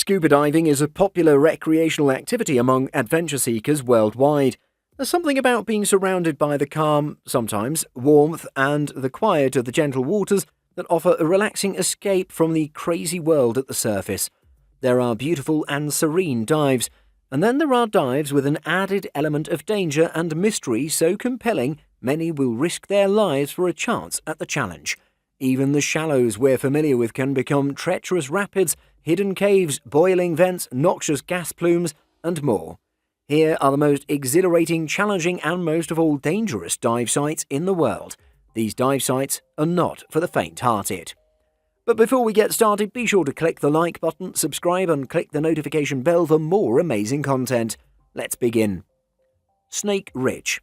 Scuba diving is a popular recreational activity among adventure seekers worldwide. There's something about being surrounded by the calm, sometimes warmth, and the quiet of the gentle waters that offer a relaxing escape from the crazy world at the surface. There are beautiful and serene dives, and then there are dives with an added element of danger and mystery so compelling many will risk their lives for a chance at the challenge. Even the shallows we're familiar with can become treacherous rapids, hidden caves, boiling vents, noxious gas plumes, and more. Here are the most exhilarating, challenging, and most of all dangerous dive sites in the world. These dive sites are not for the faint-hearted. But before we get started, be sure to click the like button, subscribe, and click the notification bell for more amazing content. Let's begin. Snake Ridge.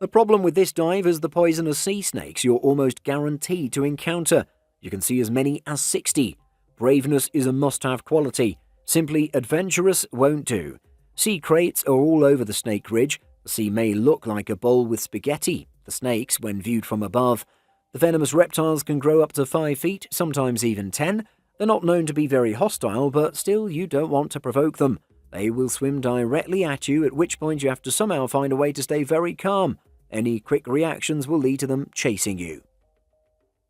The problem with this dive is the poisonous sea snakes you're almost guaranteed to encounter. You can see as many as 60. Braveness is a must-have quality. Simply adventurous won't do. Sea crates are all over the Snake Ridge. The sea may look like a bowl with spaghetti, the snakes, when viewed from above. The venomous reptiles can grow up to 5 feet, sometimes even 10. They're not known to be very hostile, but still you don't want to provoke them. They will swim directly at you, at which point you have to somehow find a way to stay very calm. Any quick reactions will lead to them chasing you.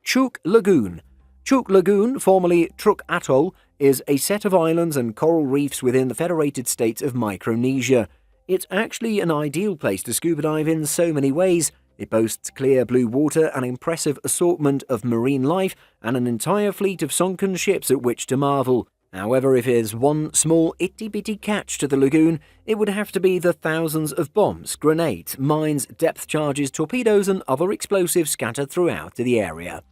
Chuuk Lagoon. Chuuk Lagoon, formerly Truk Atoll, is a set of islands and coral reefs within the Federated States of Micronesia. It's actually an ideal place to scuba dive in so many ways. It boasts clear blue water, an impressive assortment of marine life, and an entire fleet of sunken ships at which to marvel. However, if there's one small itty-bitty catch to the lagoon, it would have to be the thousands of bombs, grenades, mines, depth charges, torpedoes, and other explosives scattered throughout the area.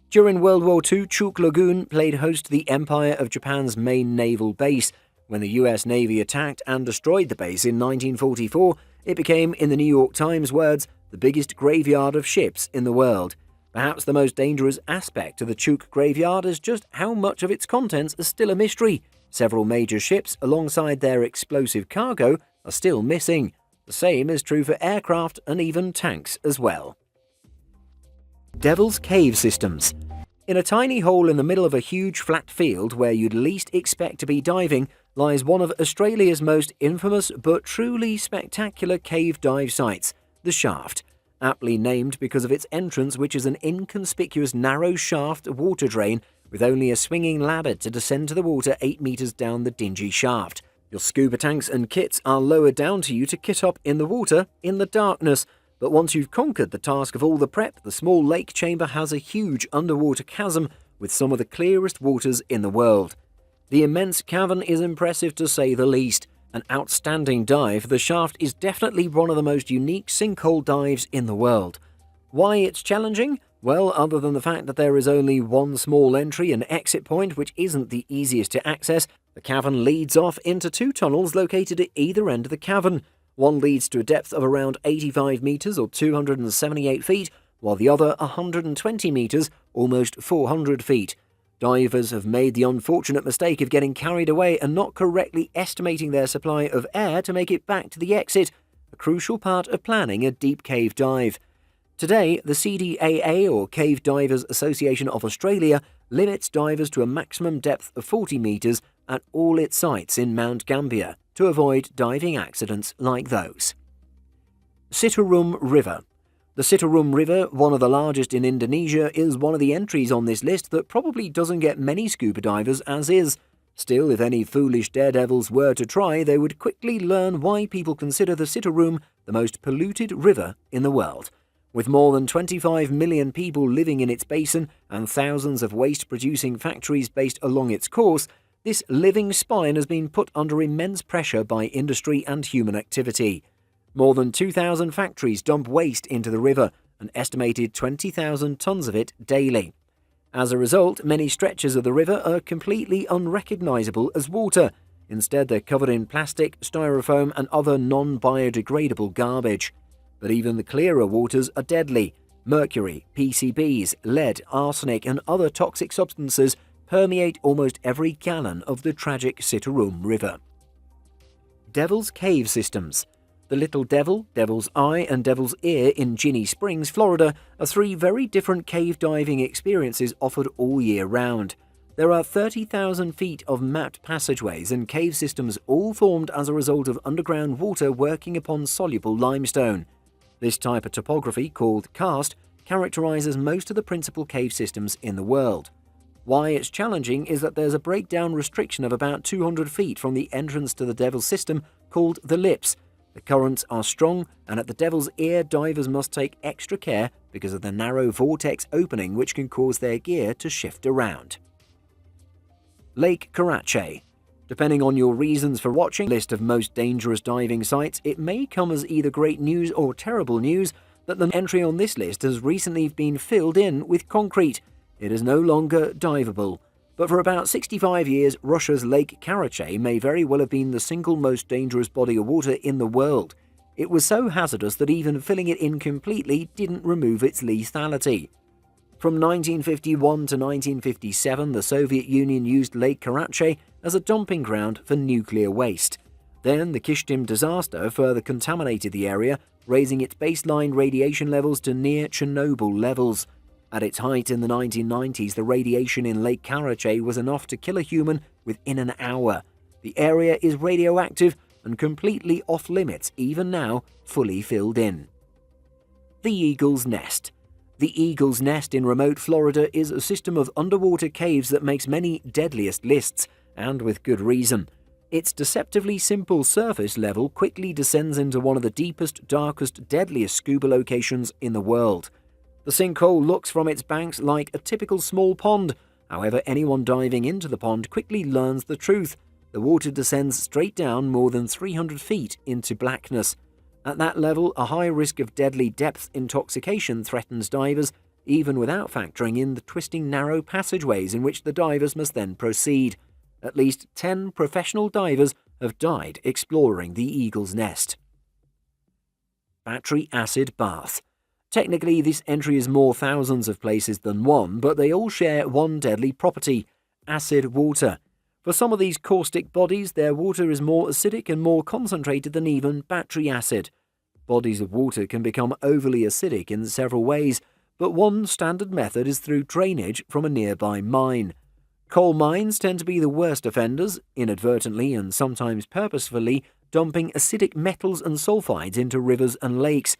During World War II, Chuuk Lagoon played host to the Empire of Japan's main naval base. When the US Navy attacked and destroyed the base in 1944, it became, in the New York Times words, the biggest graveyard of ships in the world. Perhaps the most dangerous aspect of the Chuuk graveyard is just how much of its contents are still a mystery. Several major ships, alongside their explosive cargo, are still missing. The same is true for aircraft and even tanks as well. Devil's Cave Systems. In a tiny hole in the middle of a huge flat field where you'd least expect to be diving lies one of Australia's most infamous but truly spectacular cave dive sites, the Shaft. Aptly named because of its entrance, which is an inconspicuous narrow shaft water drain with only a swinging ladder to descend to the water 8 meters down the dingy shaft. Your scuba tanks and kits are lowered down to you to kit up in the water in the darkness. But once you've conquered the task of all the prep, the small lake chamber has a huge underwater chasm with some of the clearest waters in the world. The immense cavern is impressive to say the least. An outstanding dive, the Shaft is definitely one of the most unique sinkhole dives in the world. Why it's challenging? Well, other than the fact that there is only one small entry and exit point, which isn't the easiest to access, the cavern leads off into 2 tunnels located at either end of the cavern. One leads to a depth of around 85 meters or 278 feet, while the other 120 meters, almost 400 feet. Divers have made the unfortunate mistake of getting carried away and not correctly estimating their supply of air to make it back to the exit, a crucial part of planning a deep cave dive. Today, the CDAA, or Cave Divers Association of Australia, limits divers to a maximum depth of 40 meters at all its sites in Mount Gambier to avoid diving accidents like those. Sitarum River. The Sitarum River, one of the largest in Indonesia, is one of the entries on this list that probably doesn't get many scuba divers as is. Still, if any foolish daredevils were to try, they would quickly learn why people consider the Sitarum the most polluted river in the world. With more than 25 million people living in its basin and thousands of waste-producing factories based along its course, this living spine has been put under immense pressure by industry and human activity. More than 2,000 factories dump waste into the river, an estimated 20,000 tons of it daily. As a result, many stretches of the river are completely unrecognizable as water. Instead, they're covered in plastic, styrofoam, and other non-biodegradable garbage. But even the clearer waters are deadly. Mercury, PCBs, lead, arsenic, and other toxic substances permeate almost every gallon of the tragic Sitarum River. Devil's Cave Systems. The Little Devil, Devil's Eye, and Devil's Ear in Ginny Springs, Florida, are 3 very different cave diving experiences offered all year round. There are 30,000 feet of mapped passageways and cave systems, all formed as a result of underground water working upon soluble limestone. This type of topography, called karst, characterizes most of the principal cave systems in the world. Why it's challenging is that there's a breakdown restriction of about 200 feet from the entrance to the Devil's System, called the Lips. The currents are strong, and at the Devil's Ear, divers must take extra care because of the narrow vortex opening, which can cause their gear to shift around. Lake Karachay. Depending on your reasons for watching the list of most dangerous diving sites, it may come as either great news or terrible news that the entry on this list has recently been filled in with concrete. It is no longer diveable. But for about 65 years, Russia's Lake Karachay may very well have been the single most dangerous body of water in the world. It was so hazardous that even filling it in completely didn't remove its lethality. From 1951 to 1957, the Soviet Union used Lake Karachay as a dumping ground for nuclear waste. Then the Kishtim disaster further contaminated the area, raising its baseline radiation levels to near Chernobyl levels. At its height in the 1990s, the radiation in Lake Karachay was enough to kill a human within an hour. The area is radioactive and completely off-limits, even now fully filled in. The Eagle's Nest. The Eagle's Nest in remote Florida is a system of underwater caves that makes many Deadliest lists, and with good reason. Its deceptively simple surface level quickly descends into one of the deepest, darkest, deadliest scuba locations in the world. The sinkhole looks from its banks like a typical small pond. However, anyone diving into the pond quickly learns the truth. The water descends straight down more than 300 feet into blackness. At that level, a high risk of deadly depth intoxication threatens divers, even without factoring in the twisting narrow passageways in which the divers must then proceed. At least 10 professional divers have died exploring the Eagle's Nest. Battery acid bath. Technically, this entry is more thousands of places than one, but they all share one deadly property: acid water. For some of these caustic bodies, their water is more acidic and more concentrated than even battery acid. Bodies of water can become overly acidic in several ways, but one standard method is through drainage from a nearby mine. Coal mines tend to be the worst offenders, inadvertently and sometimes purposefully dumping acidic metals and sulfides into rivers and lakes.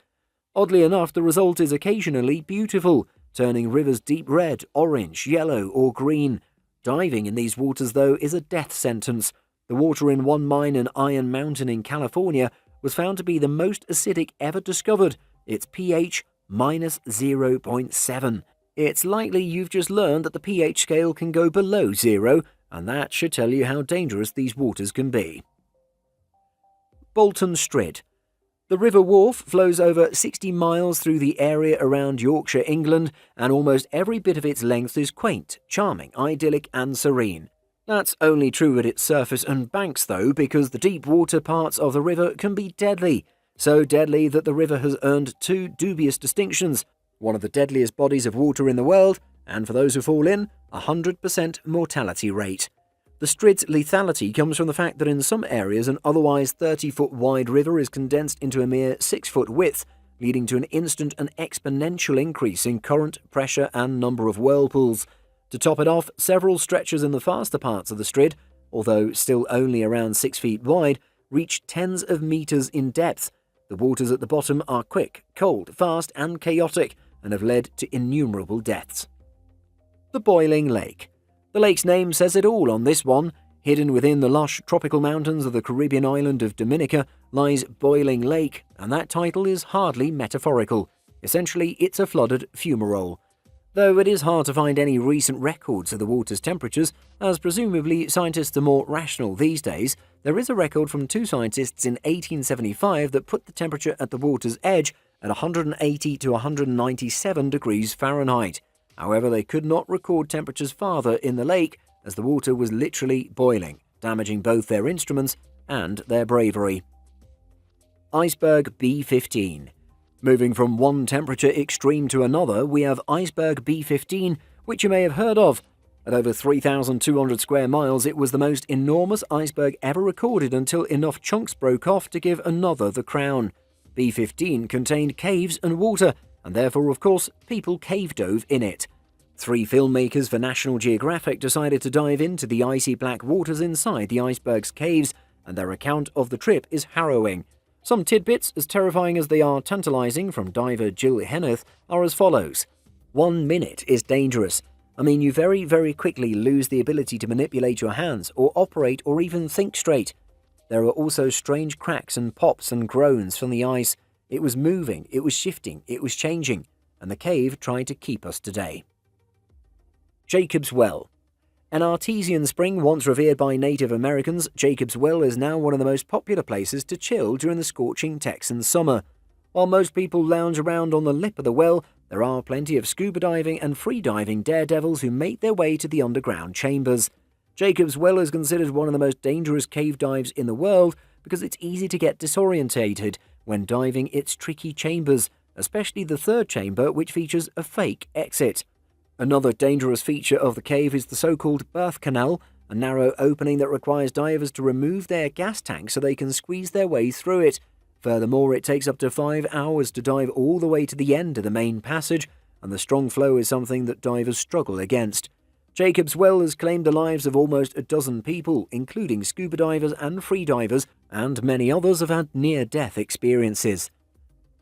Oddly enough, the result is occasionally beautiful, turning rivers deep red, orange, yellow, or green. Diving in these waters, though, is a death sentence. The water in one mine in Iron Mountain in California was found to be the most acidic ever discovered. Its pH -0.7. It's likely you've just learned that the pH scale can go below 0, and that should tell you how dangerous these waters can be. Bolton Street. The River Wharfe flows over 60 miles through the area around Yorkshire, England, and almost every bit of its length is quaint, charming, idyllic and serene. That's only true at its surface and banks, though, because the deep water parts of the river can be deadly. So deadly that the river has earned 2 dubious distinctions: one of the deadliest bodies of water in the world, and for those who fall in, a 100% mortality rate. The Strid's lethality comes from the fact that in some areas an otherwise 30-foot wide river is condensed into a mere 6-foot width, leading to an instant and exponential increase in current, pressure and number of whirlpools. To top it off, several stretches in the faster parts of the Strid, although still only around 6 feet wide, reach tens of meters in depth. The waters at the bottom are quick, cold, fast and chaotic, and have led to innumerable deaths. The Boiling Lake. The lake's name says it all on this one. Hidden within the lush tropical mountains of the Caribbean island of Dominica lies Boiling Lake, and that title is hardly metaphorical. Essentially, it's a flooded fumarole. Though it is hard to find any recent records of the water's temperatures, as presumably scientists are more rational these days, there is a record from 2 scientists in 1875 that put the temperature at the water's edge at 180 to 197 degrees Fahrenheit. However, they could not record temperatures farther in the lake, as the water was literally boiling, damaging both their instruments and their bravery. Iceberg B15. Moving from one temperature extreme to another, we have Iceberg B15, which you may have heard of. At over 3,200 square miles, it was the most enormous iceberg ever recorded until enough chunks broke off to give another the crown. B15 contained caves and water, and therefore, of course, people cave dove in it. 3 filmmakers for National Geographic decided to dive into the icy black waters inside the iceberg's caves, and their account of the trip is harrowing. Some tidbits, as terrifying as they are tantalizing, from diver Jill Henneth are as follows. 1 minute is dangerous. I mean, you very, very quickly lose the ability to manipulate your hands, or operate, or even think straight. There are also strange cracks and pops and groans from the ice. It was moving, it was shifting, it was changing, and the cave tried to keep us today. Jacob's Well. An artesian spring once revered by Native Americans, Jacob's Well is now one of the most popular places to chill during the scorching Texan summer. While most people lounge around on the lip of the well, there are plenty of scuba diving and free-diving daredevils who make their way to the underground chambers. Jacob's Well is considered one of the most dangerous cave dives in the world because it's easy to get disorientated when diving its tricky chambers, especially the third chamber, which features a fake exit. Another dangerous feature of the cave is the so-called birth canal, a narrow opening that requires divers to remove their gas tank so they can squeeze their way through it. Furthermore, it takes up to 5 hours to dive all the way to the end of the main passage, and the strong flow is something that divers struggle against. Jacob's Well has claimed the lives of almost a dozen people, including scuba divers and freedivers, and many others have had near-death experiences.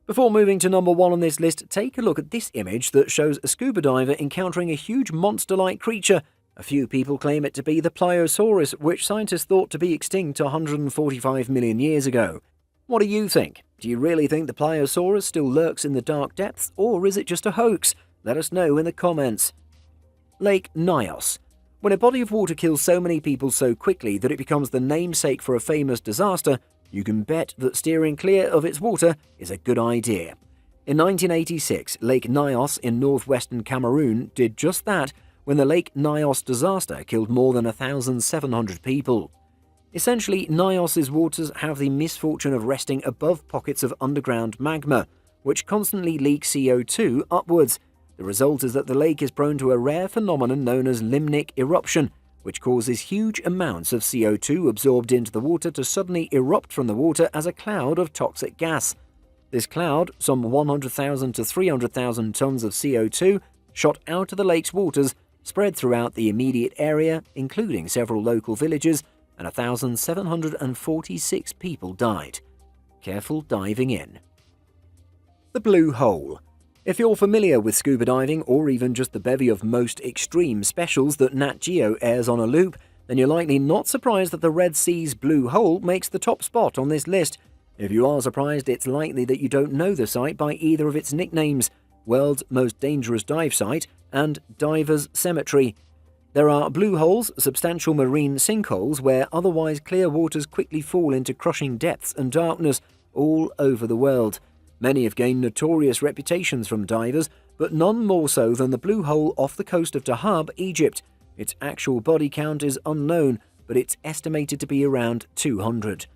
Before moving to number 1 on this list, take a look at this image that shows a scuba diver encountering a huge monster-like creature. A few people claim it to be the Pliosaurus, which scientists thought to be extinct 145 million years ago. What do you think? Do you really think the Pliosaurus still lurks in the dark depths, or is it just a hoax? Let us know in the comments. Lake Nias. When a body of water kills so many people so quickly that it becomes the namesake for a famous disaster, you can bet that steering clear of its water is a good idea. In 1986, Lake Nias in northwestern Cameroon did just that when the Lake Nias disaster killed more than 1,700 people. Essentially, Nias's waters have the misfortune of resting above pockets of underground magma, which constantly leak CO2 upwards. The result is that the lake is prone to a rare phenomenon known as limnic eruption, which causes huge amounts of CO2 absorbed into the water to suddenly erupt from the water as a cloud of toxic gas. This cloud, some 100,000 to 300,000 tons of CO2, shot out of the lake's waters, spread throughout the immediate area, including several local villages, and 1,746 people died. Careful diving in. The Blue Hole. If you're familiar with scuba diving, or even just the bevy of most extreme specials that Nat Geo airs on a loop, then you're likely not surprised that the Red Sea's Blue Hole makes the top spot on this list. If you are surprised, it's likely that you don't know the site by either of its nicknames, World's Most Dangerous Dive Site and Diver's Cemetery. There are blue holes, substantial marine sinkholes where otherwise clear waters quickly fall into crushing depths and darkness all over the world. Many have gained notorious reputations from divers, but none more so than the blue hole off the coast of Dahab, Egypt. Its actual body count is unknown, but it's estimated to be around 200.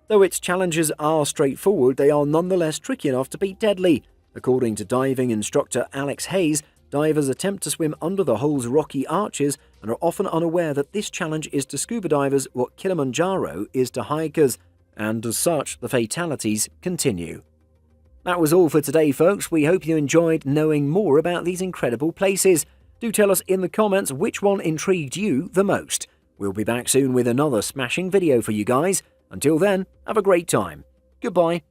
Though its challenges are straightforward, they are nonetheless tricky enough to be deadly. According to diving instructor Alex Hayes, divers attempt to swim under the hole's rocky arches and are often unaware that this challenge is to scuba divers what Kilimanjaro is to hikers, and as such, the fatalities continue. That was all for today, folks. We hope you enjoyed knowing more about these incredible places. Do tell us in the comments which one intrigued you the most. We'll be back soon with another smashing video for you guys. Until then, have a great time. Goodbye.